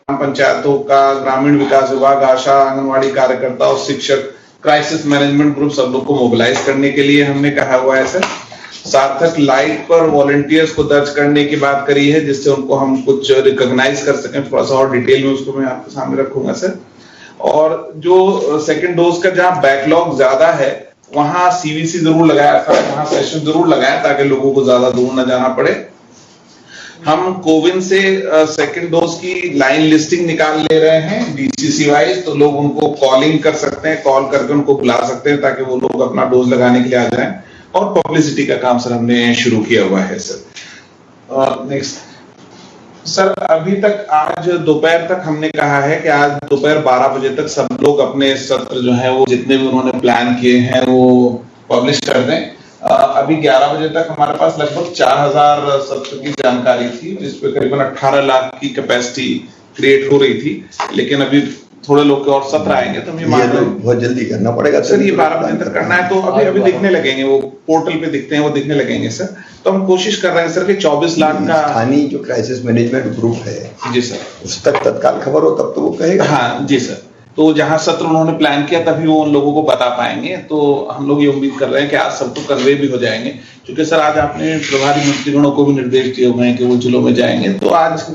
ग्राम पंचायतों का, ग्रामीण विकास विभाग, आशा, आंगनवाड़ी कार्यकर्ता और शिक्षक, क्राइसिस मैनेजमेंट ग्रुप सब लोग को मोबिलाइज करने के लिए हमने कहा हुआ है सर। सार्थक लाइट पर वॉलंटियर्स को दर्ज करने की बात करी है, जिससे उनको हम कुछ रिकॉग्नाइज कर सकें। थोड़ा सा और डिटेल में उसको मैं आपके सामने रखूंगा सर। और जो सेकंड डोज का जहां बैकलॉग ज्यादा है वहां सीवीसी जरूर लगाया था, वहां सेशन जरूर लगाया ताकि लोगों को ज्यादा दूर न जाना पड़े। हम कोविन से सेकंड डोज की लाइन लिस्टिंग निकाल ले रहे हैं डीसीसी वाइज, तो लोग उनको कॉलिंग कर सकते हैं, कॉल करके उनको बुला सकते हैं ताकि वो लोग अपना डोज लगाने के लिए आ जाएं। और पब्लिसिटी का काम सर हमने शुरू किया हुआ है सर। नेक्स्ट सर, अभी तक आज दोपहर तक हमने कहा है कि आज दोपहर 12 बजे तक सब लोग अपने सत्र जो है वो जितने भी उन्होंने प्लान किए हैं वो पब्लिश कर दें। अभी 11 बजे तक हमारे पास लगभग 4000 सत्र की जानकारी थी, जिसपे करीबन 18 लाख की कैपेसिटी क्रिएट हो रही थी। लेकिन अभी थोड़े लोग के और सत्र आएंगे तो बहुत जल्दी करना पड़ेगा सर। ये 12 बजे तक करना है, तो अभी दिखने लगेंगे, वो पोर्टल पे दिखते हैं, वो दिखने लगेंगे सर। तो हम कोशिश कर रहे हैं सर कि 24 लाख का स्थानीय जो क्राइसिस मैनेजमेंट ग्रुप है जी सर, उस तक तत्काल खबर हो तब तो वो कहेगा। हाँ जी सर। तो जहां सत्र उन्होंने प्लान किया तभी वो उन लोगों को बता पाएंगे। तो हम लोग ये उम्मीद कर रहे हैं कि आज सबको कन्वे भी हो जाएंगे, क्योंकि सर आज आपने प्रभारी मंत्रीगणों को भी निर्देश दिए हुए हैं कि वो जिलों में जाएंगे। तो आज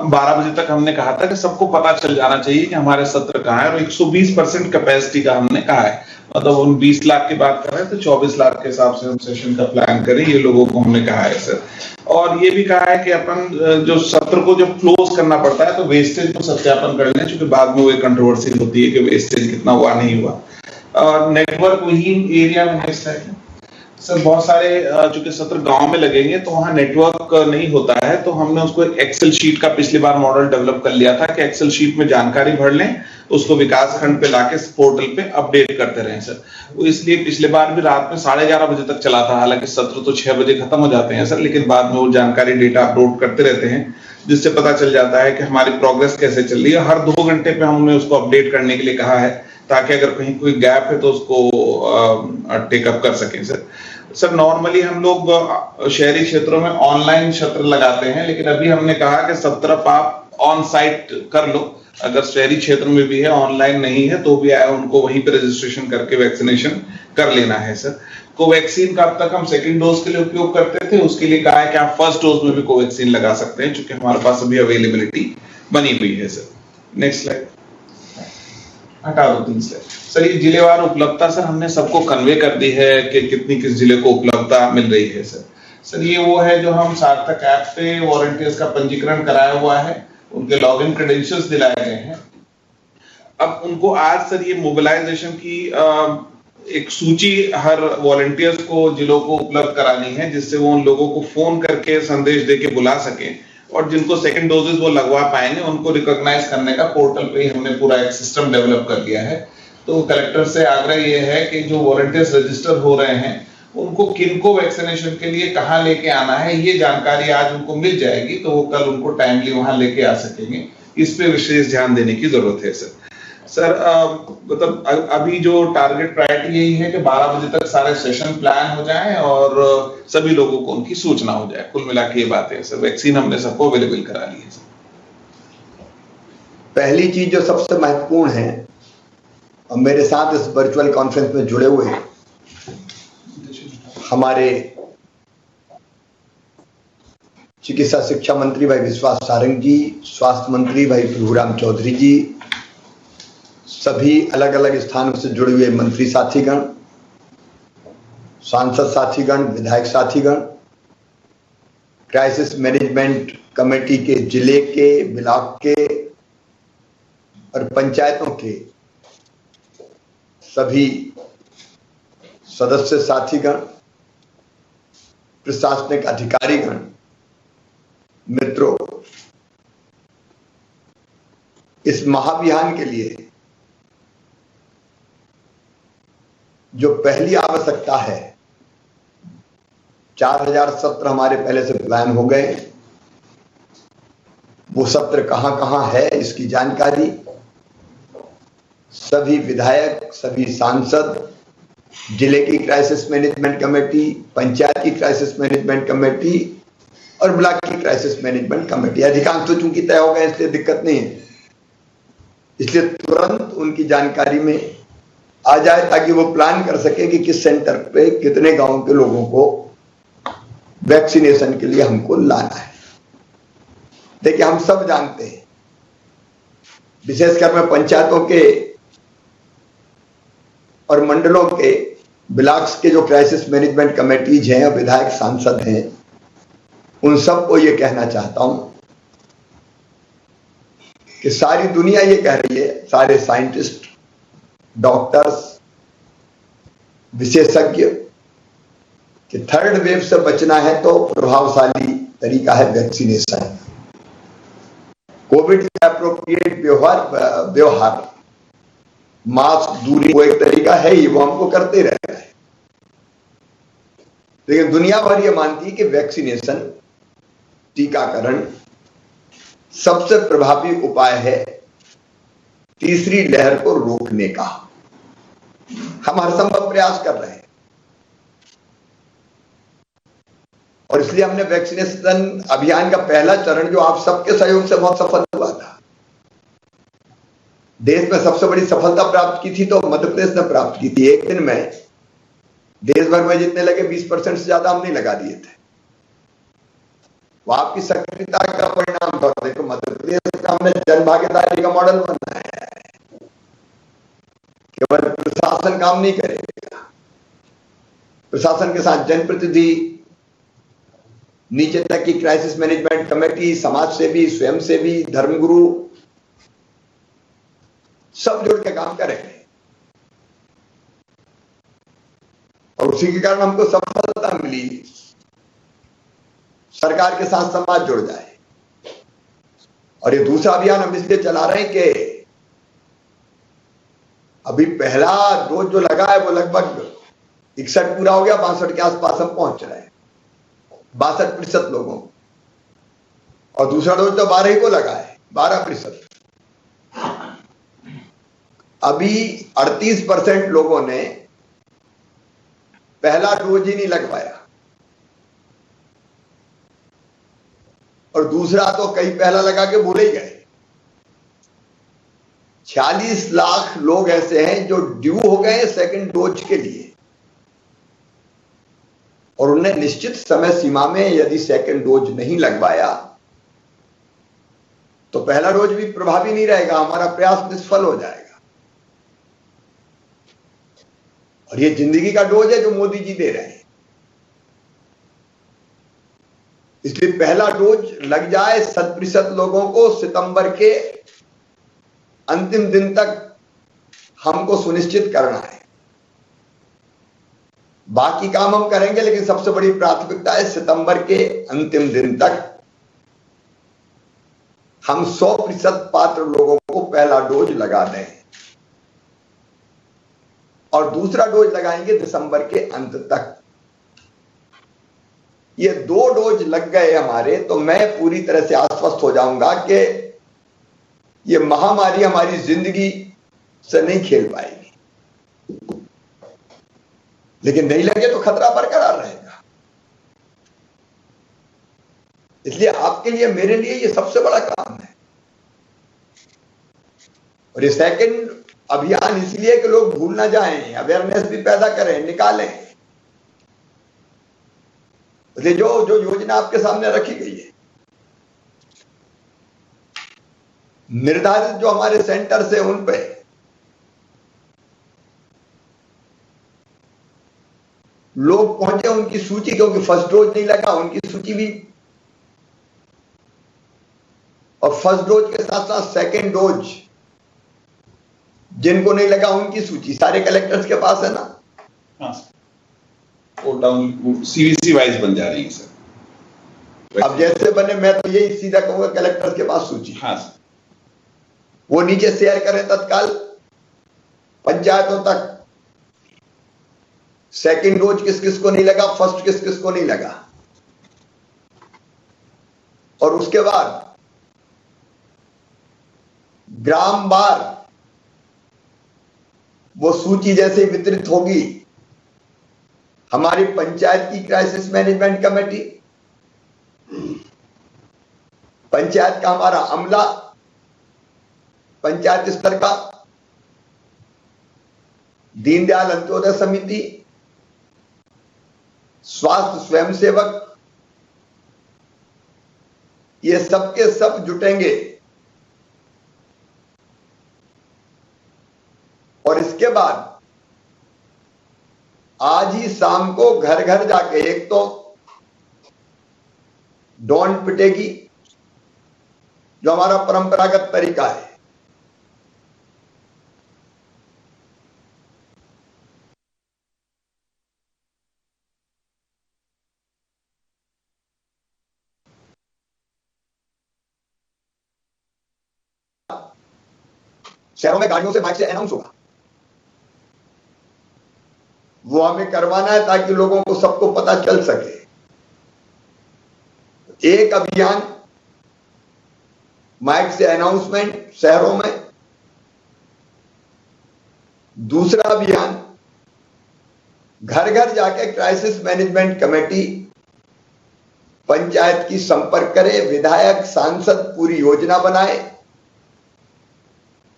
12 बजे तक हमने कहा था कि सबको पता चल जाना चाहिए कि हमारे सत्र कहाँ है। और 120% कैपेसिटी का हमने कहा है, मतलब हम 20 लाख की बात कर रहे हैं तो 24 लाख के हिसाब से हम सेशन का प्लान करें, ये लोगों को हमने कहा है सर। और ये भी कहा है कि अपन जो सत्र को जब क्लोज करना पड़ता है तो वेस्टेज को सत्यापन कर लें, क्योंकि बाद में वो एक कंट्रोवर्सी होती है कि वेस्टेज कितना हुआ नहीं हुआ। और नेटवर्क विहीन एरिया में नेक्स्ट है सर, बहुत सारे चूंकि सत्र गांव में लगेंगे तो वहां नेटवर्क नहीं होता है, तो हमने उसको एक एक्सेल शीट का पिछली बार मॉडल डेवलप कर लिया था कि एक्सेल शीट में जानकारी भर लें, उसको विकास खंड पे लाके पोर्टल पे अपडेट करते रहें सर। वो इसलिए पिछले बार भी रात में 11:30 बजे तक चला था, हालांकि सत्र तो 6 बजे खत्म हो जाते हैं सर, लेकिन बाद में वो जानकारी डेटा अपलोड करते रहते हैं, जिससे पता चल जाता है कि हमारी प्रोग्रेस कैसे चल रही है। हर 2 घंटे पे हमने उसको अपडेट करने के लिए कहा है, ताकि अगर कहीं कोई गैप है तो उसको टेकअप कर सकें सर। सर नॉर्मली हम लोग शहरी क्षेत्रों में ऑनलाइन सत्र लगाते हैं, लेकिन अभी हमने कहा कि सब तरफ आप ऑन साइट कर लो। अगर शहरी क्षेत्र में भी है, ऑनलाइन नहीं है तो भी आए, उनको वहीं पे रजिस्ट्रेशन करके वैक्सीनेशन कर लेना है सर। कोवैक्सीन का अब तक हम सेकंड डोज के लिए उपयोग करते थे, उसके लिए कहा है कि आप फर्स्ट डोज में भी कोवैक्सीन लगा सकते हैं, क्योंकि हमारे पास अभी अवेलेबिलिटी बनी हुई है सर। नेक्स्ट स्लाइड हटा दो, 3 स्लाइड सर। ये जिलेवार उपलब्धता सर हमने सबको कन्वे कर दी है कि कितनी किस जिले को उपलब्धता मिल रही है सर। सर ये वो है जो हम सार्थक ऐप पे वॉलंटियर्स का पंजीकरण कराया हुआ है, उनके लॉगिन क्रेडेंशियल्स दिलाए गए हैं। अब उनको आज सर ये मोबिलाइजेशन की एक सूची हर वॉलंटियर्स को जिलों को उपलब्ध करानी है, जिससे वो उन लोगों को फोन करके संदेश देके बुला सकें, और जिनको सेकंड डोजेस वो लगवा पाएंगे उनको रिकॉग्नाइज करने का पोर्टल पे ही हमने पूरा एक सिस्टम डेवलप कर दिया है। तो कलेक्टर से आग्रह ये है कि जो वॉलंटियर्स रजिस्टर हो रहे हैं उनको किनको वैक्सीनेशन के लिए कहाँ लेके आना है, ये जानकारी आज उनको मिल जाएगी, तो वो कल उनको टाइमली वहां लेके आ सकेंगे। इस पे विशेष ध्यान देने की जरूरत है सर। सर मतलब अभी जो टारगेट प्रायोरिटी यही है कि 12 बजे तक सारे सेशन प्लान हो जाएं और सभी लोगों को उनकी सूचना हो जाए। कुल मिला के ये बात है सर। वैक्सीन हमने सबको अवेलेबल करा ली है सर। पहली चीज जो सबसे महत्वपूर्ण है, और मेरे साथ इस वर्चुअल कॉन्फ्रेंस में जुड़े हुए हमारे चिकित्सा शिक्षा मंत्री भाई विश्वास सारंग जी, स्वास्थ्य मंत्री भाई प्रभुराम चौधरी जी, सभी अलग अलग स्थानों से जुड़े हुए मंत्री साथीगण, सांसद साथीगण, विधायक साथीगण, क्राइसिस मैनेजमेंट कमेटी के जिले के, ब्लॉक के और पंचायतों के सभी सदस्य साथीगण, प्रशासनिक अधिकारीगण, मित्रों, इस महाअभियान के लिए जो पहली आवश्यकता है, 4000 सत्र हमारे पहले से प्लान हो गए। वो सत्र कहां कहां है इसकी जानकारी सभी विधायक, सभी सांसद, जिले की क्राइसिस मैनेजमेंट कमेटी, पंचायत की क्राइसिस मैनेजमेंट कमेटी और ब्लॉक की क्राइसिस मैनेजमेंट कमेटी, अधिकांश तो चूंकि तय हो गए इसलिए दिक्कत नहीं है, इसलिए तुरंत उनकी जानकारी में आ जाए ताकि वो प्लान कर सके कि किस सेंटर पे कितने गांव के लोगों को वैक्सीनेशन के लिए हमको लाना है। देखिए, हम सब जानते हैं, विशेषकर मैं पंचायतों के और मंडलों के ब्लॉक्स के जो क्राइसिस मैनेजमेंट कमेटीज हैं और विधायक सांसद हैं, उन सबको ये कहना चाहता हूं कि सारी दुनिया ये कह रही है, सारे साइंटिस्ट, डॉक्टर्स, विशेषज्ञ, कि थर्ड वेव से बचना है तो प्रभावशाली तरीका है वैक्सीनेशन। कोविड के एप्रोप्रिएट व्यवहार, मास्क, दूरी, वो एक तरीका है ही, वो हमको करते रहना है। लेकिन दुनिया भर ये मानती है कि वैक्सीनेशन, टीकाकरण सबसे प्रभावी उपाय है तीसरी लहर को रोकने का। हम हर संभव प्रयास कर रहे हैं और इसलिए हमने वैक्सीनेशन अभियान का पहला चरण, जो आप सबके सहयोग से बहुत सफल हुआ था, देश में सबसे बड़ी सफलता प्राप्त की थी तो मध्य प्रदेश ने प्राप्त की थी। एक दिन में देश भर में जितने लगे 20% से ज्यादा हमने लगा दिए थे। वो आपकी सक्रियता का परिणाम था। देखो, मध्य प्रदेश का हमने जन भागीदारी का मॉडल बनाया है। केवल प्रशासन काम नहीं करेगा, प्रशासन के साथ जनप्रतिनिधि, नीचे तक की क्राइसिस मैनेजमेंट कमेटी, समाज सेवी, स्वयंसेवी, धर्मगुरु, सब जुड़ के काम करेंगे और उसी के कारण हमको सफलता मिली। सरकार के साथ समाज जुड़ जाए। और ये दूसरा अभियान हम इसलिए चला रहे हैं कि अभी पहला डोज जो लगा है वो लगभग 61 पूरा हो गया, 62 के आसपास हम पहुंच रहे हैं, 62% लोगों को। और दूसरा डोज तो 12 ही को लगा है, 12%। अभी 38% लोगों ने पहला डोज ही नहीं लगवाया और दूसरा तो कई पहला लगा के भूल ही गए। 46 लाख लोग ऐसे हैं जो ड्यू हो गए सेकंड डोज के लिए और उन्हें निश्चित समय सीमा में यदि सेकंड डोज नहीं लगवाया तो पहला डोज भी प्रभावी नहीं रहेगा, हमारा प्रयास निष्फल हो जाएगा। और ये जिंदगी का डोज है जो मोदी जी दे रहे हैं। इसलिए पहला डोज लग जाए 100% लोगों को सितंबर के अंतिम दिन तक हमको सुनिश्चित करना है। बाकी काम हम करेंगे, लेकिन सबसे बड़ी प्राथमिकता है सितंबर के अंतिम दिन तक हम 100% पात्र लोगों को पहला डोज लगा दें और दूसरा डोज लगाएंगे दिसंबर के अंत तक। ये 2 डोज लग गए हमारे तो मैं पूरी तरह से आश्वस्त हो जाऊंगा कि ये महामारी हमारी जिंदगी से नहीं खेल पाएगी। लेकिन नहीं लगे तो खतरा बरकरार रहेगा। इसलिए आपके लिए, मेरे लिए ये सबसे बड़ा काम है। और ये सेकंड अभियान इसलिए कि लोग भूल ना जाएं, अवेयरनेस भी पैदा करें, निकालें। जो योजना आपके सामने रखी गई है, निर्धारित जो हमारे सेंटर से उन पे लोग पहुंचे, उनकी सूची, क्योंकि फर्स्ट डोज नहीं लगा उनकी सूची भी, और फर्स्ट डोज के साथ साथ सेकंड डोज जिनको नहीं लगा उनकी सूची सारे कलेक्टर्स के पास है ना। हाँ, वो डाउन सीवीसी वाइज बन जा रही है सर। अब जैसे बने, मैं तो यही सीधा कहूंगा कलेक्टर्स के पास सूची। हाँ सर, वो नीचे शेयर करें तत्काल पंचायतों तक, सेकंड डोज किस किस को नहीं लगा, फर्स्ट किस किस को नहीं लगा। और उसके बाद ग्राम वार वो सूची जैसे वितरित होगी, हमारी पंचायत की क्राइसिस मैनेजमेंट कमेटी, पंचायत का हमारा अमला पंचायत स्तर का, दीनदयाल अंत्योदय समिति, स्वास्थ्य स्वयंसेवक, ये सबके सब जुटेंगे और इसके बाद आज ही शाम को घर घर जाके एक तो डॉन पिटेगी जो हमारा परंपरागत तरीका है, शहरों में गाड़ियों से माइक से अनाउंस होगा, वो हमें करवाना है ताकि लोगों को सबको पता चल सके। एक अभियान माइक से अनाउंसमेंट शहरों में, दूसरा अभियान घर घर जाके क्राइसिस मैनेजमेंट कमेटी पंचायत की संपर्क करे, विधायक सांसद पूरी योजना बनाए,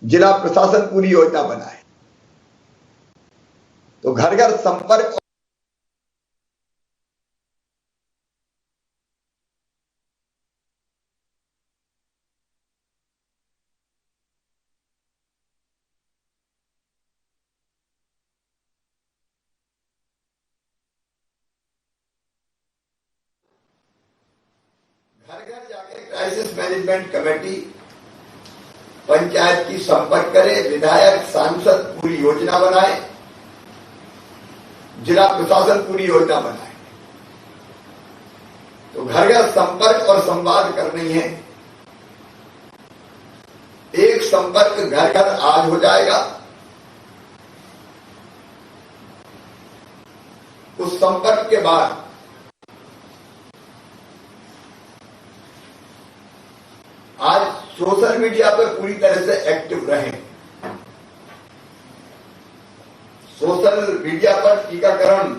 जिला प्रशासन पूरी योजना बनाए। तो घर घर संपर्क घर घर जाके क्राइसिस मैनेजमेंट कमेटी पंचायत की संपर्क करे, विधायक सांसद पूरी योजना बनाए, जिला प्रशासन पूरी योजना बनाए। तो घर घर संपर्क और संवाद करनी है। एक संपर्क घर घर आज हो जाएगा, उस संपर्क के बाद आज सोशल मीडिया पर पूरी तरह से एक्टिव रहें। सोशल मीडिया पर टीकाकरण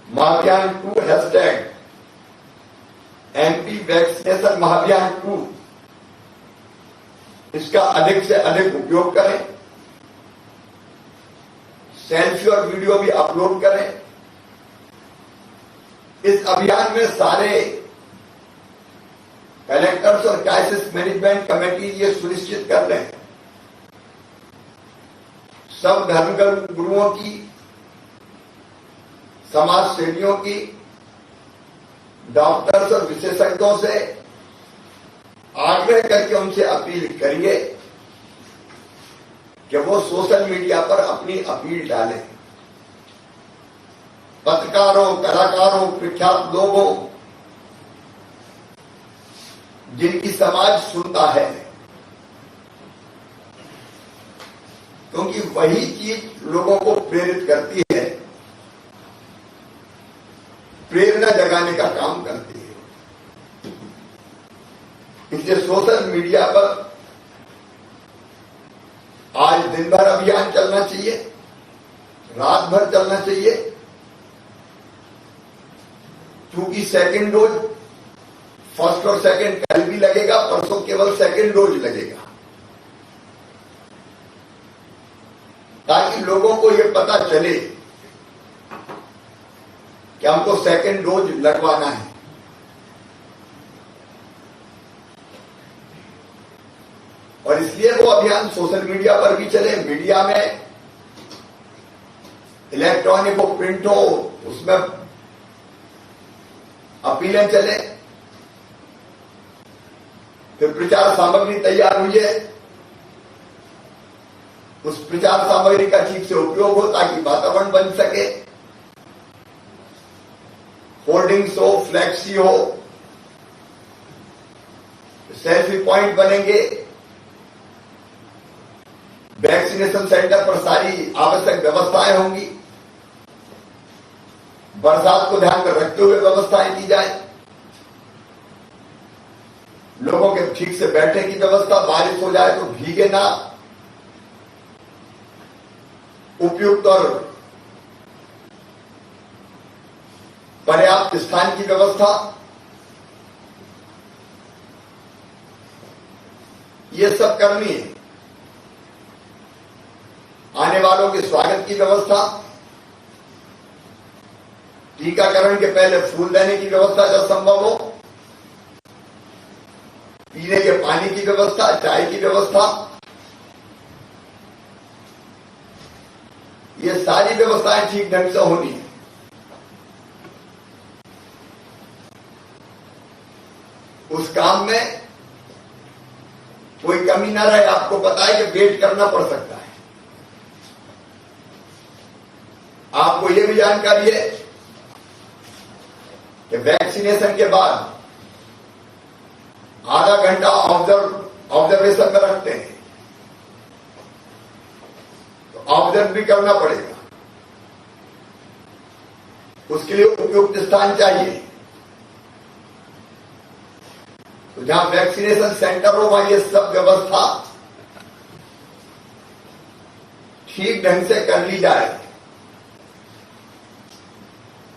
महाअभियान 2 हैशटैग MP वैक्सीनेशन महाअभियान 2, इसका अधिक से अधिक उपयोग करें। सेल्फी और वीडियो भी अपलोड करें। इस अभियान में सारे कलेक्टर्स और क्राइसिस मैनेजमेंट कमेटी ये सुनिश्चित कर रहे हैं सब धर्म गुरुओं की, समाज सेवियों की, डॉक्टर्स और विशेषज्ञों से आग्रह करके उनसे अपील करिए कि वो सोशल मीडिया पर अपनी अपील डालें। पत्रकारों, कलाकारों, प्रख्यात लोगों जिनकी समाज सुनता है, क्योंकि वही चीज लोगों को प्रेरित करती है, प्रेरणा जगाने का काम करती है। इसलिए सोशल मीडिया पर आज दिन भर अभियान चलना चाहिए, रात भर चलना चाहिए, क्योंकि सेकेंड डोज फर्स्ट और सेकेंड कल भी लगेगा, परसों केवल सेकेंड डोज लगेगा, ताकि लोगों को यह पता चले कि हमको सेकेंड डोज लगवाना है। और इसलिए वो अभियान सोशल मीडिया पर भी चले, मीडिया में इलेक्ट्रॉनिक हो, प्रिंट हो, उसमें अपीलें चले। फिर प्रचार सामग्री तैयार हुई है, उस प्रचार सामग्री का ठीक से उपयोग हो ताकि वातावरण बन सके। होर्डिंग्स हो, फ्लैक्सी हो, सेल्फी पॉइंट बनेंगे, वैक्सीनेशन सेंटर पर सारी आवश्यक व्यवस्थाएं होंगी। बरसात को ध्यान में रखते हुए व्यवस्थाएं की जाए, लोगों के ठीक से बैठने की व्यवस्था, बारिश हो जाए तो भीगे ना, उपयुक्त और पर्याप्त स्थान की व्यवस्था। ये सब करनी है। आने वालों के स्वागत की व्यवस्था, टीकाकरण के पहले फूल देने की व्यवस्था जब संभव हो, पीने के पानी की व्यवस्था, चाय की व्यवस्था, ये सारी व्यवस्थाएं ठीक ढंग से होनी है। उस काम में कोई कमी ना रहे। आपको पता है कि वेट करना पड़ सकता है। आपको यह भी जानकारी है कि वैक्सीनेशन के बाद आधा घंटा ऑब्जर्वेशन में रखते हैं, तो ऑब्जर्व भी करना पड़ेगा। उसके लिए उपयुक्त स्थान चाहिए। तो जहां वैक्सीनेशन सेंटर हो वहां ये सब व्यवस्था ठीक ढंग से कर ली जाए।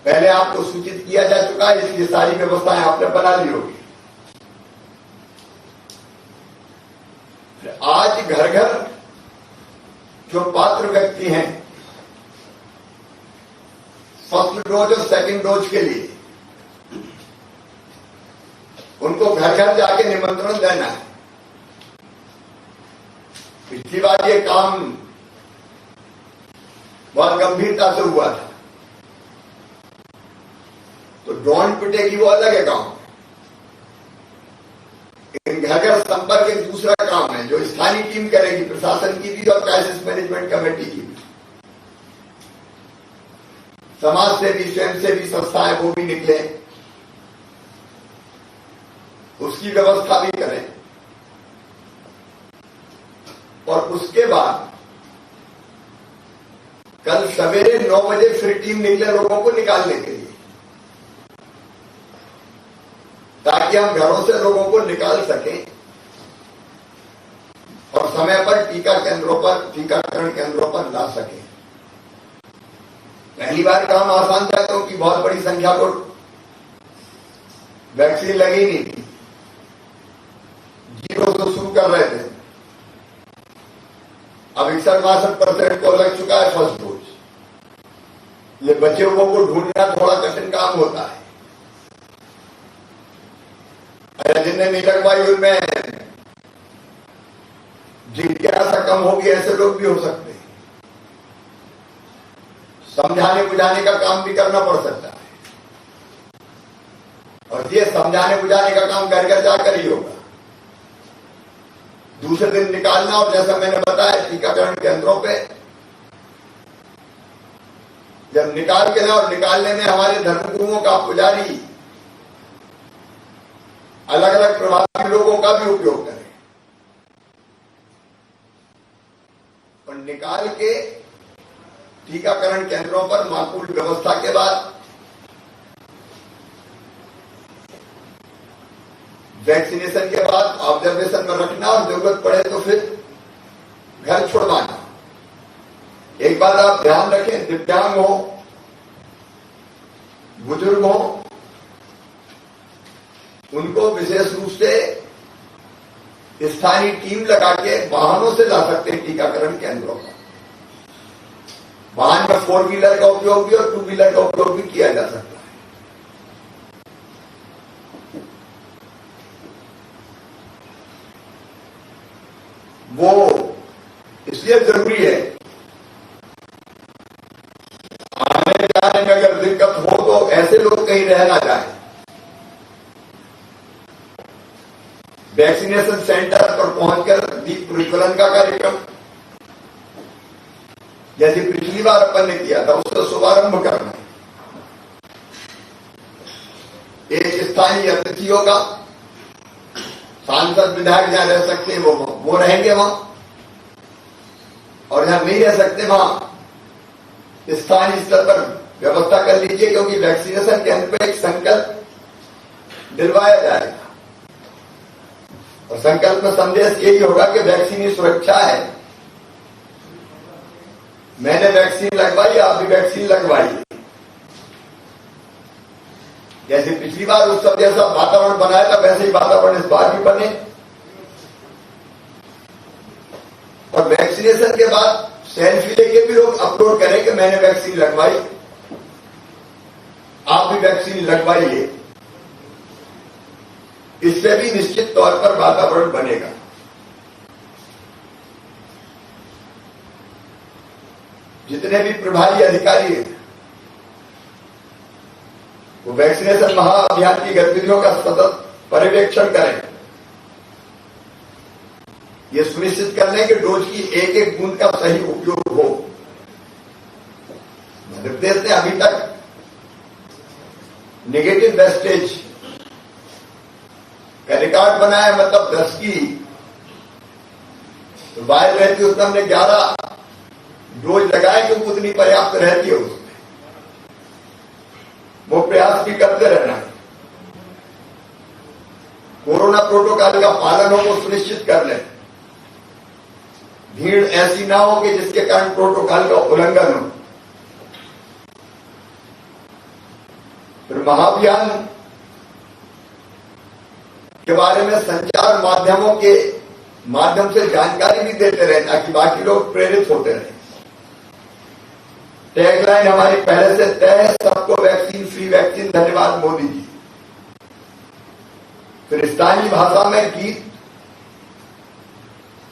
पहले आपको सूचित किया जा चुका है, इसलिए सारी व्यवस्थाएं आपने बना ली होगी। आज घर घर जो पात्र व्यक्ति हैं फर्स्ट डोज और सेकंड डोज के लिए, उनको घर घर जाके निमंत्रण देना है। पिछली बार ये काम बहुत गंभीरता से हुआ था, तो ड्रोन पिटेगी वो अलग है काम। इन घर घर संपर्क एक दूसरा काम है जो स्थानीय टीम करेगी, प्रशासन की भी और क्राइसिस मैनेजमेंट कमेटी की भी। समाज से भी, स्वयं से भी संस्थाएं वो भी निकले, उसकी व्यवस्था भी करें। और उसके बाद कल सवेरे 9 बजे फिर टीम निकले लोगों को निकालने के लिए, ताकि हम घरों से लोगों को निकाल सकें और समय पर टीकाकरण केंद्रों पर ला सकें। पहली बार काम आसान था क्योंकि बहुत बड़ी संख्या को वैक्सीन लगी नहीं थी, 0 से शुरू कर रहे थे। अब 61-62% को लग चुका है फर्स्ट डोज। ये बचे हुओं को ढूंढना थोड़ा कठिन काम होता है। जिन्हें नहीं लगवाई उनमें जिज्ञासा कम होगी, ऐसे लोग भी हो सकते हैं। समझाने बुझाने का काम भी करना पड़ सकता है, और ये समझाने बुझाने का काम घर घर जाकर ही होगा। दूसरे दिन निकालना, और जैसा मैंने बताया टीकाकरण केंद्रों पे जब निकाल के ना, और निकालने में हमारे धर्मगुरुओं का, पुजारी, अलग अलग प्रभावी लोगों का भी उपयोग करें। और निकाल के टीकाकरण केंद्रों पर माकूल व्यवस्था के बाद वैक्सीनेशन के बाद ऑब्जर्वेशन में रखना, और जरूरत पड़े तो फिर घर छुड़वाना। एक बात आप ध्यान रखें, दिव्यांग हो, बुजुर्ग हो, उनको विशेष रूप से स्थानीय टीम लगा के वाहनों से ला सकते हैं टीकाकरण केंद्रों पर। वाहन में 4 व्हीलर का उपयोग भी और 2 व्हीलर का उपयोग भी किया जा सकता है। वो इसलिए जरूरी है, आने जाने में अगर दिक्कत हो तो ऐसे लोग कहीं रह ना जाए। वैक्सीनेशन सेंटर पर पहुंचकर दीप प्रज्वलन का कार्यक्रम जैसे पिछली बार अपन ने किया था उसका शुभारंभ करना है। एक स्थानीय अतिथि होगा, सांसद विधायक जहां रह सकते हैं वो रहेंगे वहां, और जहां नहीं रह सकते वहां स्थानीय स्तर पर व्यवस्था कर लीजिए, क्योंकि वैक्सीनेशन केंद्र पर एक संकल्प दिलवाया जाएगा। और संकल्प में संदेश यही होगा कि वैक्सीन ही सुरक्षा है। मैंने वैक्सीन लगवाई, आप भी वैक्सीन लगवाइए। जैसे पिछली बार उत्सव जैसा वातावरण बनाया था, वैसे ही वातावरण इस बार भी बने। और वैक्सीनेशन के बाद सेल्फी लेके भी लोग अपलोड करें कि मैंने वैक्सीन लगवाई, आप भी वैक्सीन लगवाइए। इससे भी निश्चित तौर पर वातावरण बनेगा। जितने भी प्रभारी अधिकारी हैं वो वैक्सीनेशन महाअभियान की गतिविधियों का सतत पर्यवेक्षण करें। ये सुनिश्चित कर लें कि डोज की एक एक बूंद का सही उपयोग हो। मध्य प्रदेश ने अभी तक नेगेटिव वेस्टेज का रिकॉर्ड बनाया, मतलब 10 की तो वायर रहती है उसमें हमने 11 डोज लगाए क्योंकि उतनी पर्याप्त रहती है उसमें। वो प्रयास भी करते रहना है। कोरोना प्रोटोकॉल का पालन हो वो सुनिश्चित कर लें। भीड़ ऐसी ना हो कि जिसके कारण प्रोटोकॉल का उल्लंघन हो। फिर महाअभियान के बारे में संचार माध्यमों के माध्यम से जानकारी भी देते रहे ताकि बाकी लोग प्रेरित होते रहे। टैगलाइन हमारी पहले से तय है, सबको वैक्सीन फ्री वैक्सीन, धन्यवाद मोदी जी। फिर स्थानीय भाषा में गीत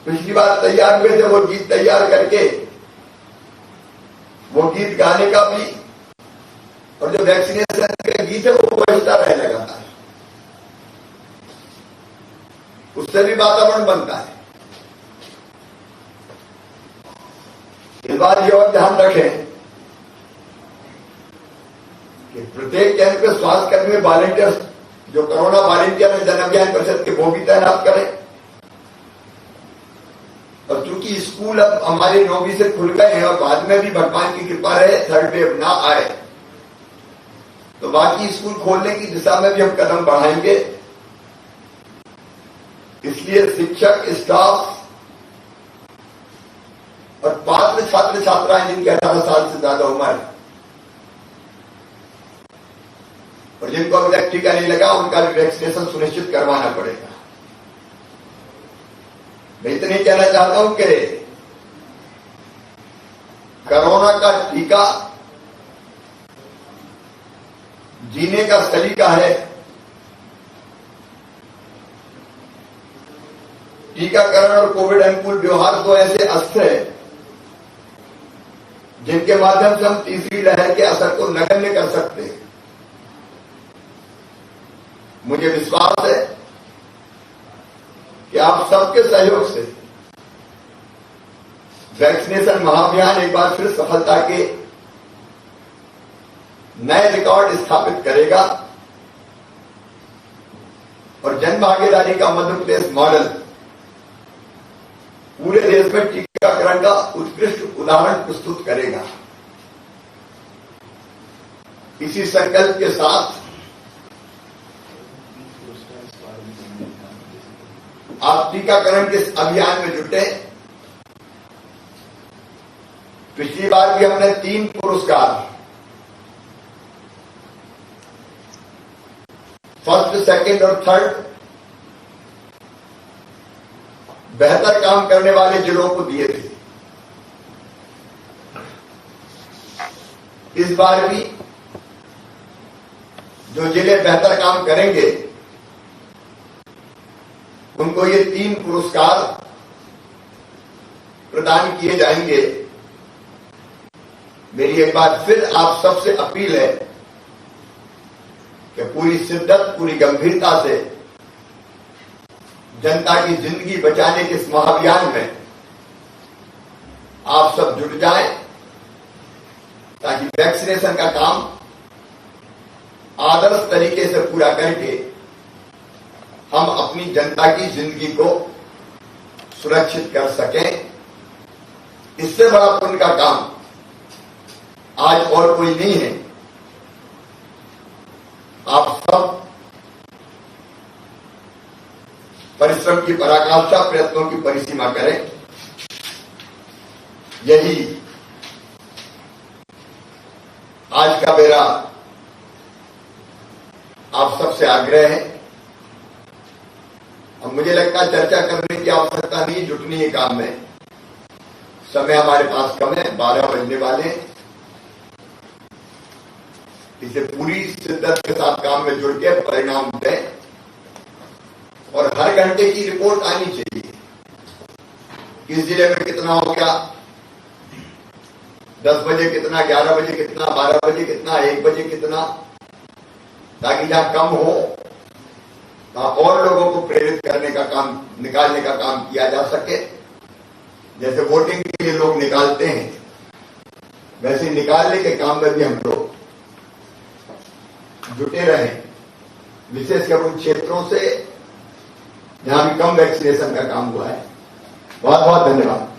पिछली बार तैयार हुए थे, वो गीत तैयार करके वो गीत गाने का भी, और जो वैक्सीनेशन के गीत है वो बजता रहे लगातार, उससे भी वातावरण बनता है। इस बार ये और ध्यान रखें कि प्रत्येक केंद्र पे स्वास्थ्य कर्मी वॉलंटियर्स जो कोरोना वॉलंटियर है जन अभियान परिषद के, वो भी तैनात करें। और चूंकि स्कूल अब हमारे 9वीं से खुल गए हैं और बाद में भी भगवान की कृपा रहे थर्ड वेव ना आए तो बाकी स्कूल खोलने की दिशा में भी हम कदम बढ़ाएंगे। इसलिए शिक्षक, स्टाफ और पात्र छात्र छात्राएं जिनकी 18 साल से ज्यादा उम्र है और जिनको अभी तक टीका नहीं लगा उनका भी वैक्सीनेशन सुनिश्चित करवाना पड़ेगा। मैं इतनी कहना चाहता हूं कि कोरोना का टीका जीने का सलीका है। टीकाकरण और कोविड अनुकूल व्यवहार दो ऐसे अस्त्र हैं जिनके माध्यम से हम तीसरी लहर के असर को नगण्य कर सकते हैं। मुझे विश्वास है कि आप सबके सहयोग से वैक्सीनेशन महाअभियान एक बार फिर सफलता के नए रिकॉर्ड स्थापित करेगा और जन भागीदारी का मध्य प्रदेश मॉडल पूरे देश में टीकाकरण का उत्कृष्ट उदाहरण प्रस्तुत करेगा। इसी संकल्प के साथ आप टीकाकरण के अभियान में जुटे। पिछली बार भी हमने 3 पुरस्कार फर्स्ट, सेकंड और थर्ड बेहतर काम करने वाले जिलों को दिए थे। इस बार भी जो जिले बेहतर काम करेंगे उनको ये 3 पुरस्कार प्रदान किए जाएंगे। मेरी एक बार फिर आप सबसे अपील है कि पूरी शिद्दत, पूरी गंभीरता से जनता की जिंदगी बचाने के इस महाअभियान में आप सब जुट जाएं ताकि वैक्सीनेशन का काम आदर्श तरीके से पूरा करके हम अपनी जनता की जिंदगी को सुरक्षित कर सकें। इससे बड़ा पुण्य का काम आज और कोई नहीं है। आप सब परिश्रम की पराकाष्ठा, प्रयत्नों की परिसीमा करें। यही आज का मेरा आप सबसे आग्रह है। अब मुझे लगता है चर्चा करने की आवश्यकता नहीं, जुटनी है काम में। समय हमारे पास कम है, 12 बजने वाले हैं। इसे पूरी शिद्दत के साथ काम में जुड़ के परिणाम दें और हर घंटे की रिपोर्ट आनी चाहिए। किस जिले में कितना हो गया, 10 बजे कितना, 11 बजे कितना, 12 बजे कितना, 1 बजे कितना, ताकि जहां कम हो वहां और लोगों को प्रेरित करने का काम, निकालने का काम किया जा सके। जैसे वोटिंग के लिए लोग निकालते हैं, वैसे निकालने के काम में भी हम लोग जुटे रहें, विशेषकर उन क्षेत्रों से जहां भी कम वैक्सीनेशन का काम हुआ है। बहुत बहुत धन्यवाद।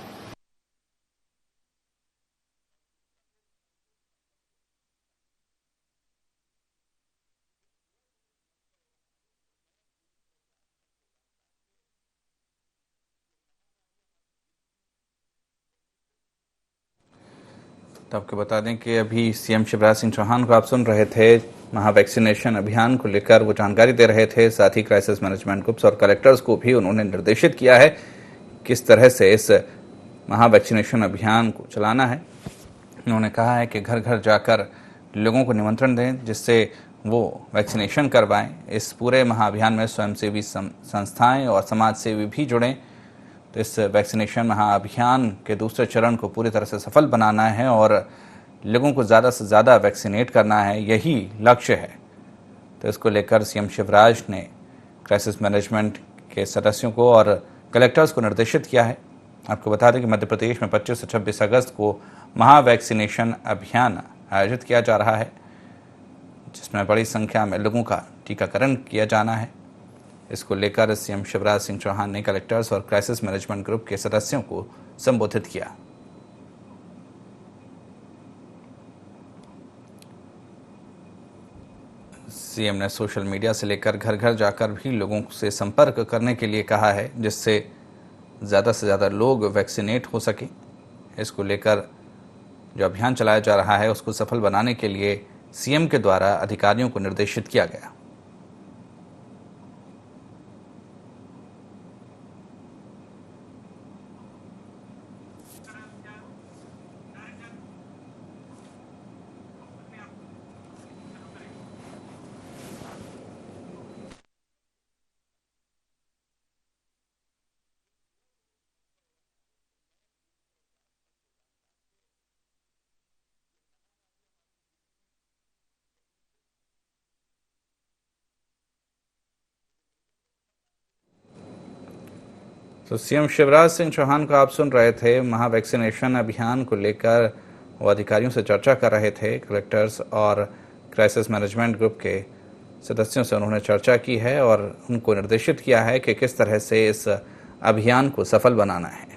तो आपको बता दें कि अभी सीएम शिवराज सिंह चौहान को आप सुन रहे थे। महा वैक्सीनेशन अभियान को लेकर वो जानकारी दे रहे थे। साथ ही क्राइसिस मैनेजमेंट ग्रुप्स और कलेक्टर्स को भी उन्होंने निर्देशित किया है किस तरह से इस महा वैक्सीनेशन अभियान को चलाना है। उन्होंने कहा है कि घर घर जाकर लोगों को निमंत्रण दें जिससे वो वैक्सीनेशन करवाएं। इस पूरे महाअभियान में स्वयंसेवी संस्थाएं और समाज सेवी भी जुड़ें। तो इस वैक्सीनेशन महाअभियान के दूसरे चरण को पूरी तरह से सफल बनाना है और लोगों को ज़्यादा से ज़्यादा वैक्सीनेट करना है, यही लक्ष्य है। तो इसको लेकर सीएम शिवराज ने क्राइसिस मैनेजमेंट के सदस्यों को और कलेक्टर्स को निर्देशित किया है। आपको बता दें कि मध्य प्रदेश में 25 से 26 अगस्त को महा वैक्सीनेशन अभियान आयोजित किया जा रहा है, जिसमें बड़ी संख्या में लोगों का टीकाकरण किया जाना है। इसको लेकर सीएम शिवराज सिंह चौहान ने कलेक्टर्स और क्राइसिस मैनेजमेंट ग्रुप के सदस्यों को संबोधित किया। सीएम ने सोशल मीडिया से लेकर घर घर जाकर भी लोगों से संपर्क करने के लिए कहा है जिससे ज़्यादा से ज़्यादा लोग वैक्सीनेट हो सकें। इसको लेकर जो अभियान चलाया जा रहा है उसको सफल बनाने के लिए सीएम के द्वारा अधिकारियों को निर्देशित किया गया। तो सीएम शिवराज सिंह चौहान को आप सुन रहे थे। महा वैक्सीनेशन अभियान को लेकर वो अधिकारियों से चर्चा कर रहे थे। कलेक्टर्स और क्राइसिस मैनेजमेंट ग्रुप के सदस्यों से उन्होंने चर्चा की है और उनको निर्देशित किया है कि किस तरह से इस अभियान को सफल बनाना है,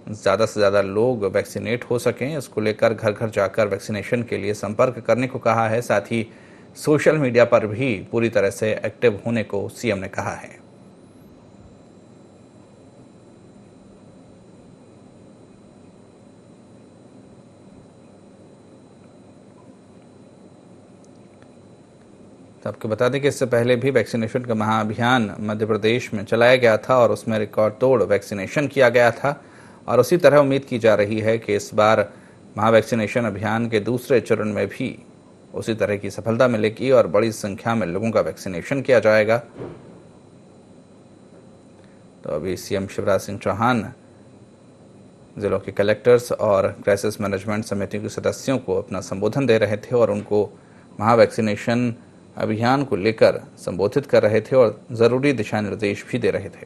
ज़्यादा से ज़्यादा लोग वैक्सीनेट हो सकें। इसको लेकर घर घर जाकर वैक्सीनेशन के लिए संपर्क करने को कहा है। साथ ही सोशल मीडिया पर भी पूरी तरह से एक्टिव होने को सीएम ने कहा है। तो आपको बता दें कि इससे पहले भी वैक्सीनेशन का महाअभियान मध्य प्रदेश में चलाया गया था और उसमें रिकॉर्ड तोड़ वैक्सीनेशन किया गया था और उसी तरह उम्मीद की जा रही है कि इस बार महा वैक्सीनेशन अभियान के दूसरे चरण में भी उसी तरह की सफलता मिलेगी और बड़ी संख्या में लोगों का वैक्सीनेशन किया जाएगा। तो अभी सीएम शिवराज सिंह चौहान जिलों के कलेक्टर्स और क्राइसिस मैनेजमेंट समिति के सदस्यों को अपना संबोधन दे रहे थे और उनको महा वैक्सीनेशन अभियान को लेकर संबोधित कर रहे थे और ज़रूरी दिशा निर्देश भी दे रहे थे।